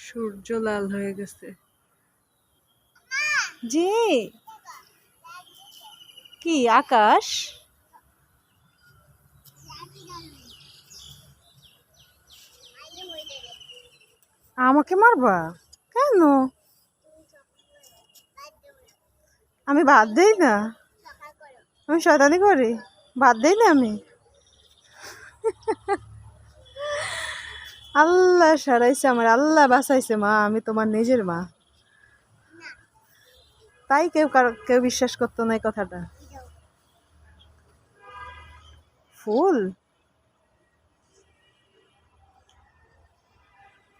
সূর্য লাল হয়ে গেছে। জি কি আকাশ? আমাকে মারবা কেন? আমি ভাত দেই না, আমি শয়তানি করি, ভাত দেই না আমি। আল্লাহ সারাইছে আমার, আল্লাহ বাঁচাইছে মা, আমি তোমার নিজের মা। তাই কেউ বিশ্বাস করতো না এই কথাটা। ফুল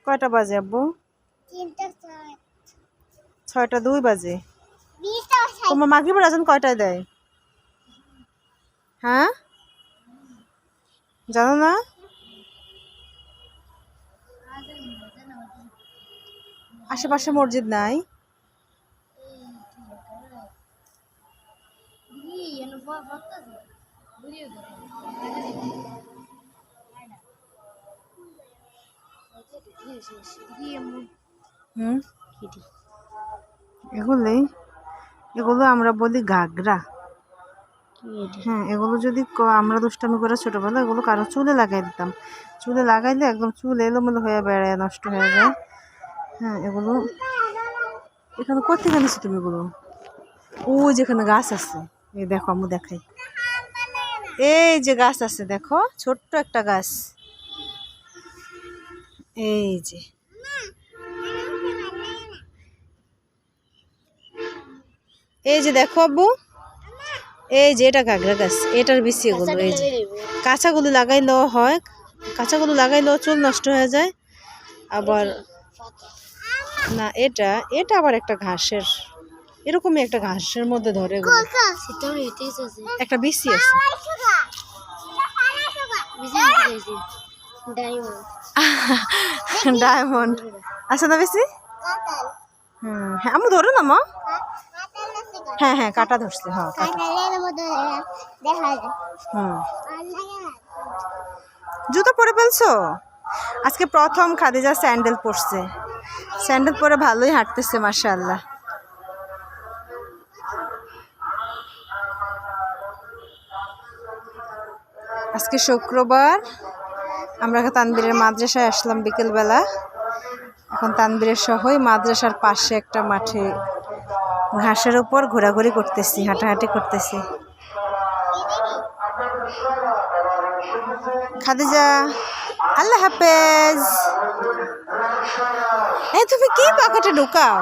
কয়টা বাজে আব্বু? 6:02 বাজে। তোমার মাগরিবের আজান কয়টায় দেয়? হ্যাঁ জানো না? আশেপাশে মসজিদ নাই? হুম এগুলো আমরা বলি ঘাগরা। হ্যাঁ এগুলো যদি আমরা দুষ্টামি করে ছোটবেলা এগুলো কারো চুলে লাগাই দিতাম, চুলে লাগাইলে একদম চুল এলোমেলো হয়ে বেড়ায় নষ্ট হয়ে যায়। হ্যাঁ এগুলো এখানে কোথেকে নিচ্ছি তুমি এগুলো? ওই যেখানে গাছ আছে, এই দেখো আমি দেখাই, এই যে গাছ আছে দেখো, ছোট্ট একটা গাছ, এই যে এই যে দেখো আব্বু, এই যে এটা ঘাগরা গাছ, এটার বেশি এগুলো। এই যে কাঁচাগুলো লাগাইলেও হয়, কাঁচাগুলো লাগাইলেও চুল নষ্ট হয়ে যায়। আবার না এটা এটা আবার একটা ঘাসের, এরকমই একটা ঘাসের মধ্যে ধরে একটা বিসি আছে। ডায়মন্ড আছে না বেশি? হ্যাঁ আমি ধরো না মা। হ্যাঁ হ্যাঁ কাটা ধরছে, হ্যাঁ কাটা। জুতো পরে ফেলছো? আজকে প্রথম খাদিজা স্যান্ডেল পরছে, স্যান্ডেল পরে ভালোই হাঁটতেছে মাশাআল্লাহ। আজকে শুক্রবার, আমরা তানবীরের মাদ্রাসায় আসলাম বিকেলবেলা। এখন তানবীরের সহই মাদ্রাসার পাশে একটা মাঠে ঘাসের উপর ঘোরাঘুরি করতেছি, হাঁটাহাঁটি করতেছি। খাদিজা আল্লাহ হাফেজ। এই তুমি কি পকেটে ঢুকাও?